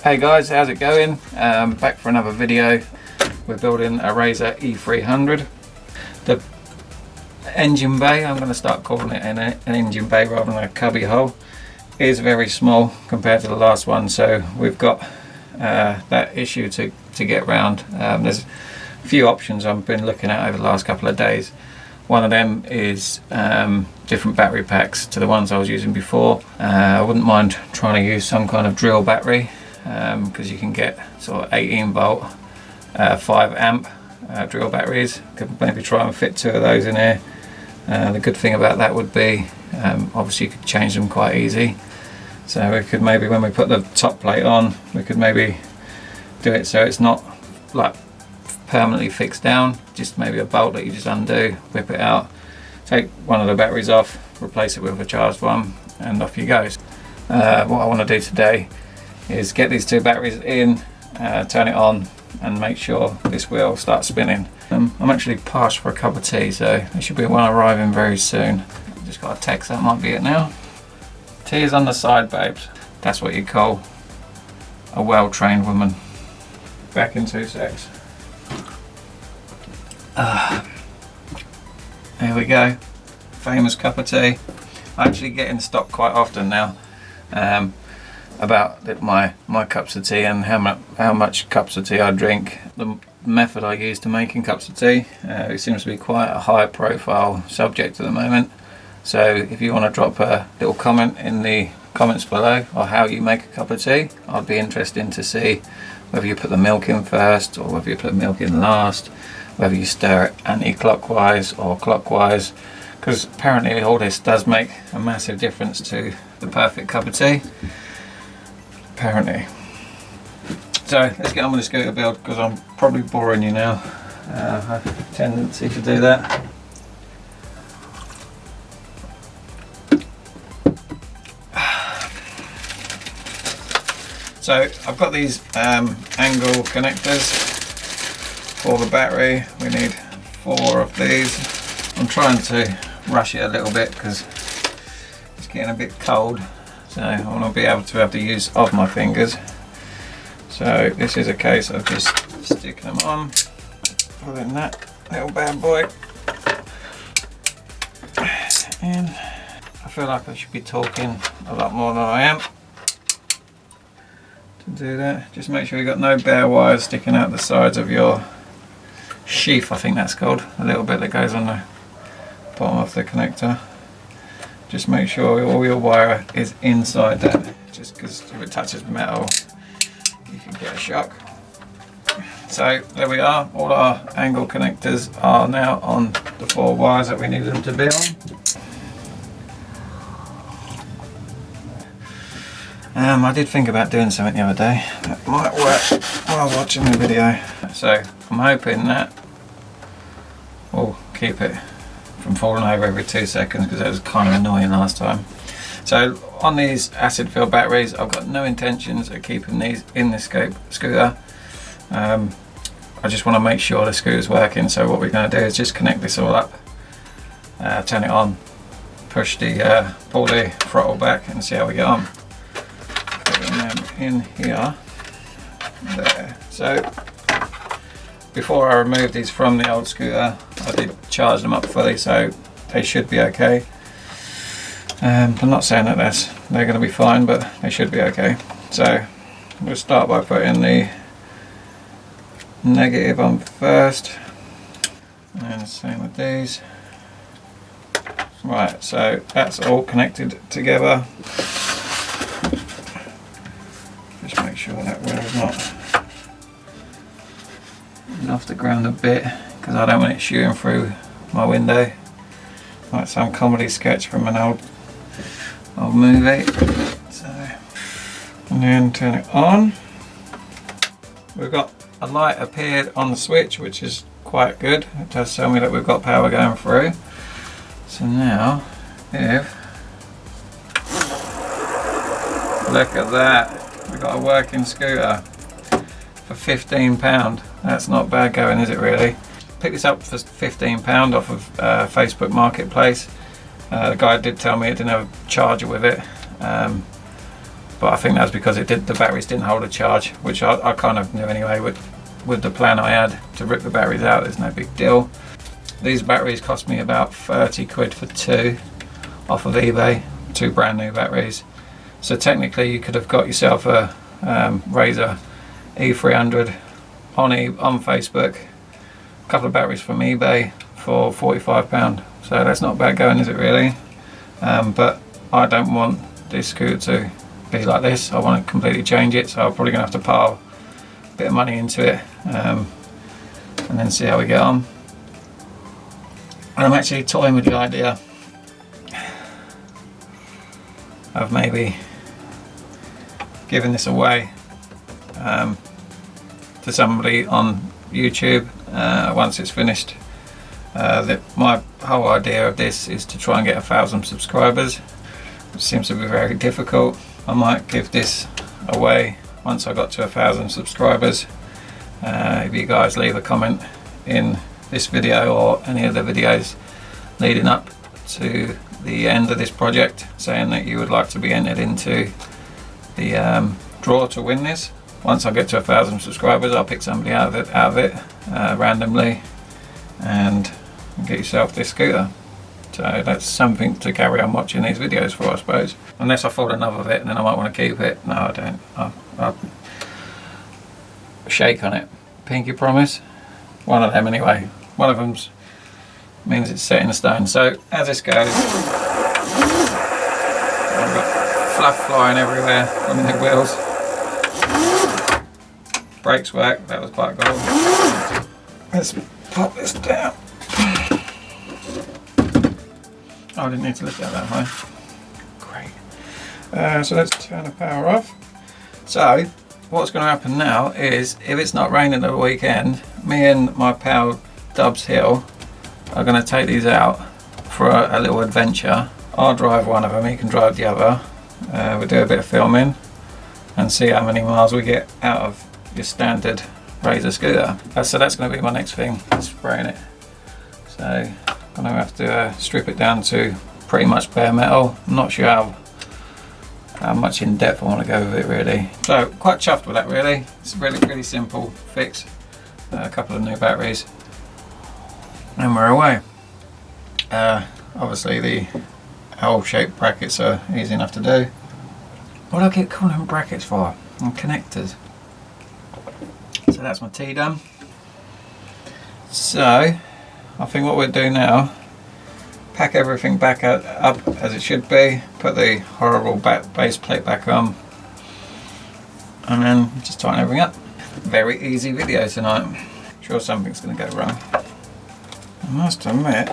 Hey guys, how's it going? Back for another video. We're building a Razor E300. The engine bay, I'm going to start calling it an engine bay rather than a cubby hole, is very small compared to the last one, so we've got that issue to get round. There's a few options I've been looking at over the last couple of days. One of them is different battery packs to the ones I was using before. I wouldn't mind trying to use some kind of drill battery, because you can get sort of 18 volt 5 amp drill batteries. Could maybe try and fit 2 of those in here. The good thing about that would be obviously you could change them quite easy, so we could maybe, when we put the top plate on, we could maybe do it so it's not like permanently fixed down, just maybe a bolt that you just undo, whip it out, take one of the batteries off, replace it with a charged one, and off you go. What I want to do today is get these 2 batteries in, turn it on, and make sure this wheel starts spinning. I'm actually parched for a cup of tea, so there should be one arriving very soon. Just got a text, that might be it now. Tea is on the side, babes. That's what you call a well-trained woman. Back in 2 secs. There we go, famous cup of tea. I actually get in stock quite often now about my cups of tea and how much cups of tea I drink. The method I use to making cups of tea, it seems to be quite a high profile subject at the moment. So if you want to drop a little comment in the comments below or how you make a cup of tea, I'd be interested to see whether you put the milk in first or whether you put the milk in last, whether you stir it anti-clockwise or clockwise, because apparently all this does make a massive difference to the perfect cup of tea, apparently. So let's get on with the scooter build, because I'm probably boring you now. I have a tendency to do that. So I've got these angle connectors for the battery. We need 4 of these. I'm trying to rush it a little bit because it's getting a bit cold, so I want to be able to have the use of my fingers. So this is a case of just sticking them on, pulling that little bad boy, and I feel like I should be talking a lot more than I am. To do that, just make sure you've got no bare wires sticking out the sides of your sheath, I think that's called, a little bit that goes on the bottom of the connector. Just make sure all your wire is inside that, just because if it touches metal you can get a shock. So there we are, all our angle connectors are now on the 4 wires that we need them to be on. I did think about doing something the other day that might work while I was watching the video, so I'm hoping that will keep it from falling over every 2 seconds, because that was kind of annoying last time. So on these acid filled batteries, I've got no intentions of keeping these in this scooter. I just want to make sure the scooter's working, so what we're going to do is just connect this all up, turn it on, pull the throttle back and see how we get on. Putting them in here, there. So before I removed these from the old scooter, I did charge them up fully, so they should be okay. I'm not saying that they're going to be fine, but they should be okay. So we'll start by putting the negative on first, and the same with these. Right, so that's all connected together. Just make sure that wheel's not off the ground a bit, because I don't want it shooting through my window like some comedy sketch from an old movie. So, and then turn it on. We've got a light appeared on the switch, which is quite good. It does tell me that we've got power going through. So now, look at that, we've got a working scooter for £15. That's not bad going, is it really? Picked this up for £15 off of Facebook Marketplace. The guy did tell me it didn't have a charger with it. but I think that's because the batteries didn't hold a charge, which I kind of knew anyway with the plan I had to rip the batteries out. There's no big deal. These batteries cost me about 30 quid for two off of eBay, two brand new batteries. So technically you could have got yourself a Razor E300 on Facebook, a couple of batteries from eBay for £45. So that's not bad going, is it really? But I don't want this scooter to be like this. I want to completely change it, so I'm probably going to have to pile a bit of money into it and then see how we get on. And I'm actually toying with the idea of maybe giving this away to somebody on YouTube once it's finished. My whole idea of this is to try and get 1,000 subscribers, which seems to be very difficult. I might give this away once I got to 1,000 subscribers. If you guys leave a comment in this video or any of the videos leading up to the end of this project saying that you would like to be entered into the draw to win this. Once I get to 1,000 subscribers, I'll pick somebody out of it randomly and get yourself this scooter. So that's something to carry on watching these videos for, I suppose. Unless I fall in love with it and then I might want to keep it. No, I don't. I'll shake on it. Pinky promise. One of them anyway. One of them's means it's set in stone. So as this goes, I've got fluff flying everywhere from the wheels. Brakes work, that was quite good. Let's pop this down. Oh, I didn't need to lift that high. Great. So let's turn the power off. So what's going to happen now is, if it's not raining at the weekend, me and my pal Dubs Hill are going to take these out for a little adventure. I'll drive one of them, he can drive the other. We'll do a bit of filming and see how many miles we get out of your standard Razor scooter. So that's going to be my next thing, spraying it. So I'm going to have to strip it down to pretty much bare metal. I'm not sure how much in depth I want to go with it really. So quite chuffed with that really. It's a really simple fix. A couple of new batteries and we're away. Obviously the L-shaped brackets are easy enough to do. What do I keep calling them brackets for? And connectors. So that's my T done. So I think what we'll do now, pack everything back up as it should be, put the horrible base plate back on, and then just tighten everything up. Very easy video tonight. I'm sure something's going to go wrong. I must admit,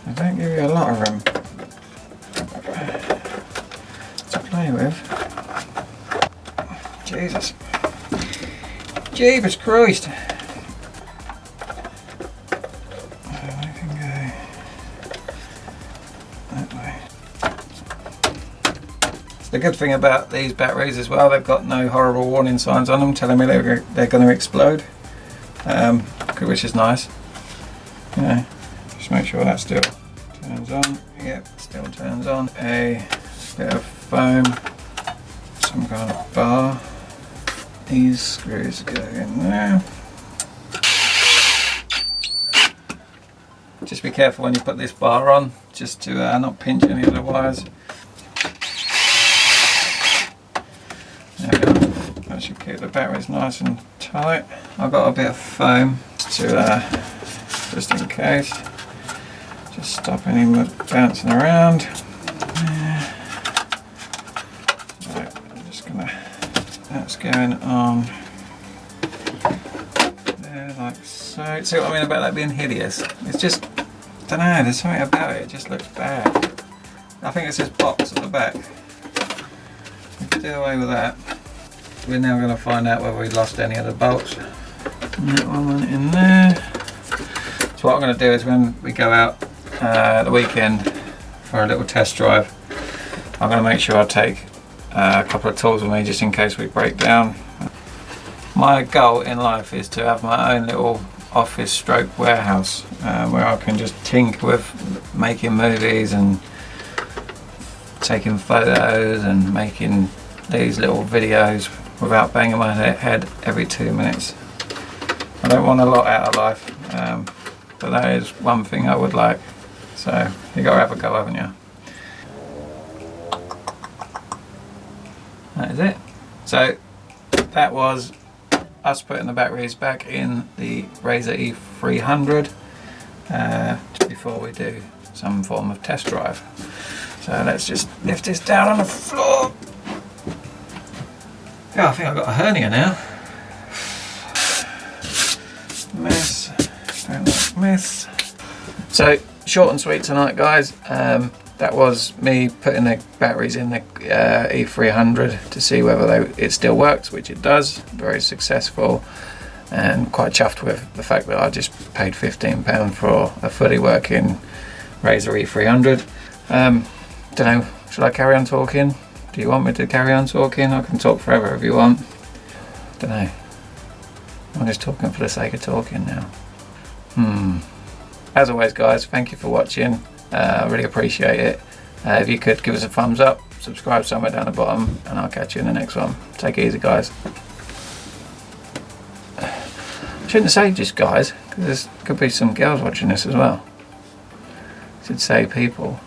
I don't give you a lot of room to play with. Jesus. Jeepers Christ. I can go that way. The good thing about these batteries as well, they've got no horrible warning signs on them telling me they're going to explode, which is nice. You know, just make sure that still turns on. Yep, still turns on. A bit of foam, some kind of bar. These screws go in there. Just be careful when you put this bar on, just to not pinch any of the wires. There we go. That should keep the batteries nice and tight. I've got a bit of foam to just in case. Just stop any bouncing around. Right, I'm just gonna. That's going on there like so. See what I mean about that being hideous? It's just, I don't know, there's something about it, it just looks bad. I think it's this box at the back. We can do away with that. We're now going to find out whether we lost any of the bolts. And that one went in there. So what I'm going to do is when we go out the weekend for a little test drive, I'm going to make sure I take a couple of tools with me just in case we break down. My goal in life is to have my own little office stroke warehouse where I can just tinker with making movies and taking photos and making these little videos without banging my head every 2 minutes. I don't want a lot out of life, but that is one thing I would like. So you gotta have a go, haven't you? That is it. So that was us putting the batteries back in the Razor E300 just before we do some form of test drive. So let's just lift this down on the floor. Yeah, I think I've got a hernia now. Mess. Don't like mess. So short and sweet tonight, guys. That was me putting the batteries in the E300 to see whether it still works, which it does. Very successful, and quite chuffed with the fact that I just paid £15 for a fully working Razor E300. Don't know, should I carry on talking? Do you want me to carry on talking? I can talk forever if you want. Don't know. I'm just talking for the sake of talking now. As always, guys, thank you for watching. I really appreciate it. If you could give us a thumbs up, subscribe somewhere down the bottom, and I'll catch you in the next one. Take it easy, guys. I shouldn't say just guys, because there could be some girls watching this as well. I should say people.